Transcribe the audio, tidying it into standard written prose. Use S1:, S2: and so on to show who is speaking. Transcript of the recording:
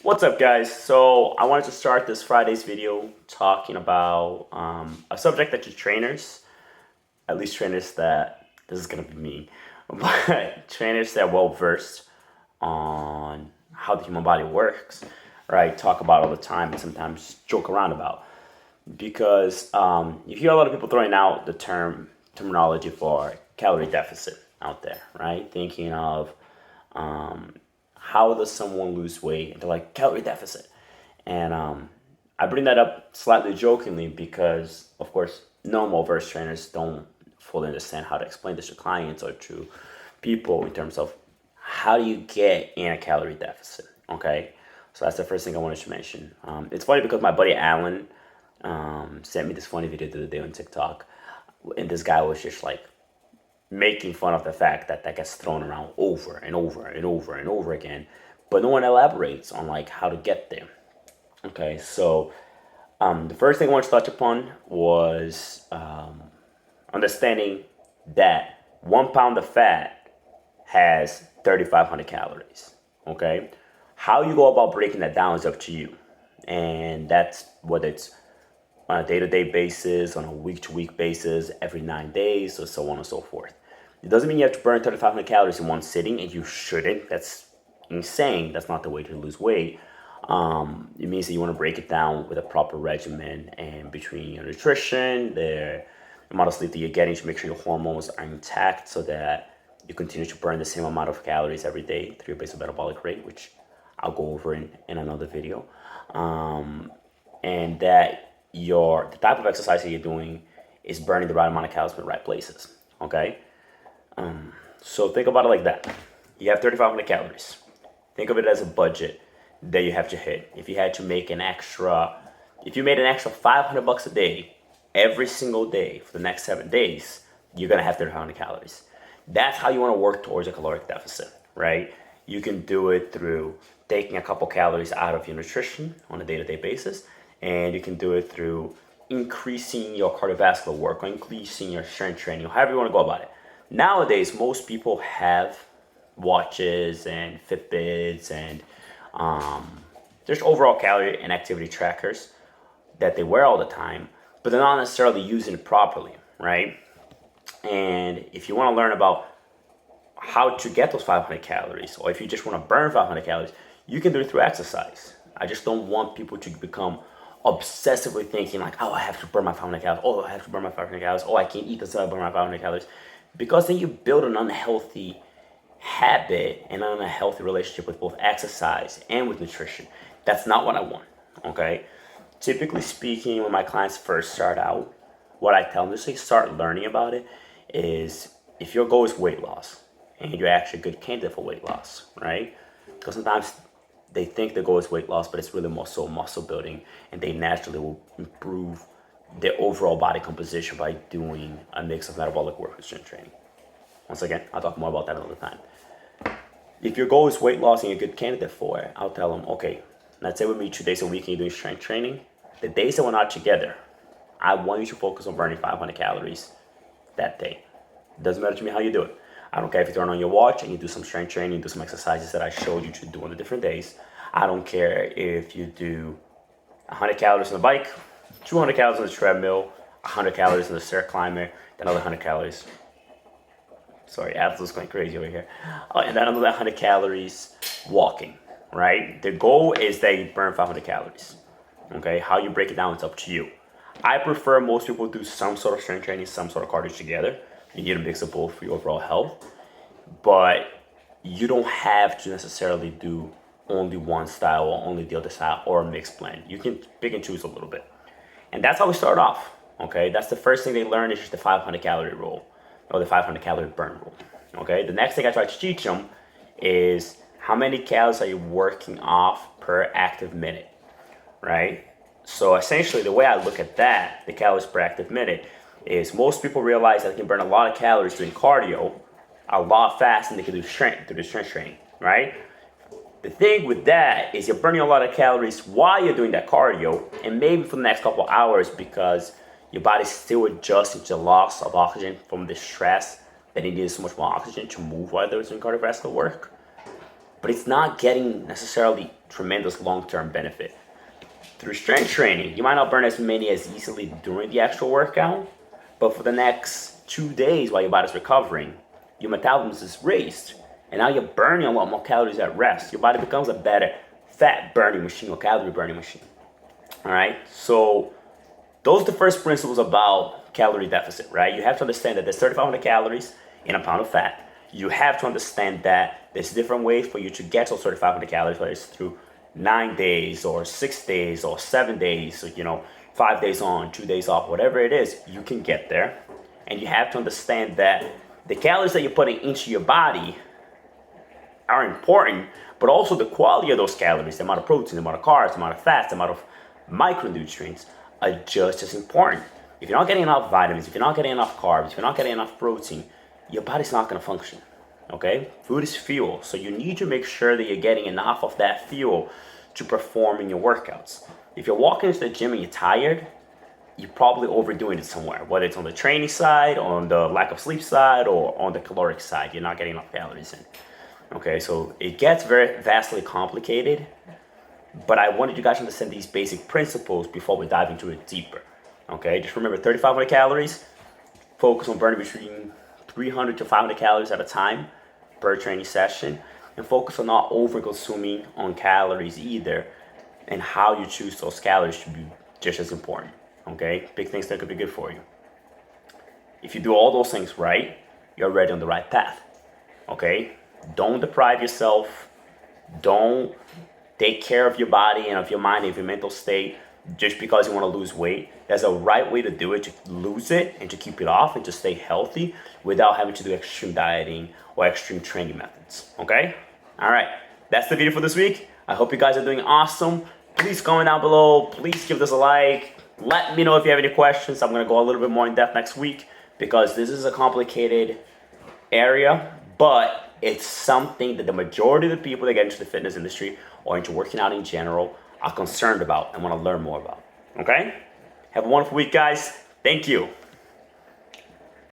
S1: What's up, guys? So I wanted to start this Friday's video talking about a subject that you trainers, at least trainers that, this is gonna be me, but trainers that are well versed on how the human body works, right? Talk about all the time and sometimes joke around about. Because you hear a lot of people throwing out the terminology for calorie deficit out there, right? Thinking of how does someone lose weight? And they're like, calorie deficit. And I bring that up slightly jokingly because, of course, normal verse trainers don't fully understand how to explain this to clients or to people in terms of how do you get in a calorie deficit, okay? So that's the first thing I wanted to mention. It's funny because my buddy Alan sent me this funny video the other day on TikTok, and this guy was just like making fun of the fact that that gets thrown around over and over and over and over again, but no one elaborates on like how to get there. Okay, so the first thing I wanted to touch upon was understanding that 1 pound of fat has 3,500 calories. Okay, how you go about breaking that down is up to you, and that's whether it's on a day-to-day basis, on a week-to-week basis, every 9 days, or so on and so forth. It doesn't mean you have to burn 3,500 calories in one sitting, and you shouldn't. That's insane. That's not the way to lose weight. It means that you want to break it down with a proper regimen, and between your nutrition, the amount of sleep that you're getting, to make sure your hormones are intact so that you continue to burn the same amount of calories every day through your basal metabolic rate, which I'll go over in another video. And that the type of exercise that you're doing is burning the right amount of calories in the right places. Okay, so think about it like that. You have 3,500 calories. Think of it as a budget that you have to hit. If you had to make if you made an extra $500 a day every single day for the next 7 days, you're gonna have 3,500 calories. That's how you want to work towards a caloric deficit, right? You can do it through taking a couple calories out of your nutrition on a day-to-day basis, and you can do it through increasing your cardiovascular work or increasing your strength training, however you want to go about it. Nowadays, most people have watches and Fitbits and just overall calorie and activity trackers that they wear all the time, but they're not necessarily using it properly, right? And if you want to learn about how to get those 500 calories, or if you just want to burn 500 calories, you can do it through exercise. I just don't want people to become obsessively thinking like, oh, I have to burn my 500 calories. Oh, I have to burn my 500 calories. Oh, I can't eat until I burn my 500 calories. Because then you build an unhealthy habit and an unhealthy relationship with both exercise and with nutrition. That's not what I want, okay? Typically speaking, when my clients first start out, what I tell them is they start learning about it is if your goal is weight loss and you're actually a good candidate for weight loss, right? Because sometimes they think the goal is weight loss, but it's really more so muscle building, and they naturally will improve their overall body composition by doing a mix of metabolic work and strength training. Once again, I'll talk more about that another time. If your goal is weight loss and you're a good candidate for it, I'll tell them, okay, let's say we meet 2 days a week and you're doing strength training. The days that we're not together, I want you to focus on burning 500 calories that day. It doesn't matter to me how you do it. I don't care if you turn on your watch and you do some strength training, do some exercises that I showed you to do on the different days. I don't care if you do 100 calories on the bike, 200 calories on the treadmill, 100 calories on the stair climber, then another 100 calories. Sorry, Atlas going crazy over here. And then another 100 calories walking, right? The goal is that you burn 500 calories. Okay, how you break it down, it's up to you. I prefer most people do some sort of strength training, some sort of cardio together. You need a mix of both for your overall health. But you don't have to necessarily do only one style or only the other style or a mixed blend. You can pick and choose a little bit. And that's how we start off, okay? That's the first thing they learn is just the 500 calorie rule or the 500 calorie burn rule, okay? The next thing I try to teach them is how many calories are you working off per active minute, right? So essentially the way I look at that, the calories per active minute, is most people realize that they can burn a lot of calories doing cardio a lot faster than they can do strength through the strength training, right? The thing with that is you're burning a lot of calories while you're doing that cardio, and maybe for the next couple of hours because your body's still adjusting to the loss of oxygen from the stress that it needs so much more oxygen to move while they're doing cardiovascular work. but it's not getting necessarily tremendous long-term benefit. Through strength training, you might not burn as many as easily during the actual workout, but for the next 2 days while your body's recovering, your metabolism is raised, and now you're burning a lot more calories at rest. Your body becomes a better fat burning machine or calorie burning machine. All right, so those are the first principles about calorie deficit, right? You have to understand that there's 3,500 calories in a pound of fat. You have to understand that there's different ways for you to get those 3,500 calories, whether it's through 9 days or 6 days or 7 days, or, 5 days on, 2 days off, whatever it is, you can get there. And you have to understand that the calories that you're putting into your body are important, but also the quality of those calories, the amount of protein, the amount of carbs, the amount of fats, the amount of micronutrients are just as important. If you're not getting enough vitamins, if you're not getting enough carbs, if you're not getting enough protein, your body's not going to function. Okay? Food is fuel, so you need to make sure that you're getting enough of that fuel to perform in your workouts. If you're walking into the gym and you're tired, you're probably overdoing it somewhere, whether it's on the training side, on the lack of sleep side, or on the caloric side. You're not getting enough calories in. Okay, so it gets very vastly complicated, but I wanted you guys to understand these basic principles before we dive into it deeper. Okay, just remember 3,500 calories. Focus on burning between 300 to 500 calories at a time per training session, and focus on not over consuming on calories either, and how you choose those calories should be just as important. Okay, big things that could be good for you. If you do all those things right, you're already on the right path. Okay, don't deprive yourself. Don't take care of your body and of your mind and of your mental state just because you want to lose weight. There's a right way to do it, to lose it and to keep it off and to stay healthy without having to do extreme dieting or extreme training methods. Okay? All right, that's the video for this week. I hope you guys are doing awesome. Please comment down below. Please give this a like. Let me know if you have any questions. I'm going to go a little bit more in depth next week because this is a complicated area, but it's something that the majority of the people that get into the fitness industry or into working out in general are concerned about and want to learn more about. Okay? Have a wonderful week, guys. Thank you.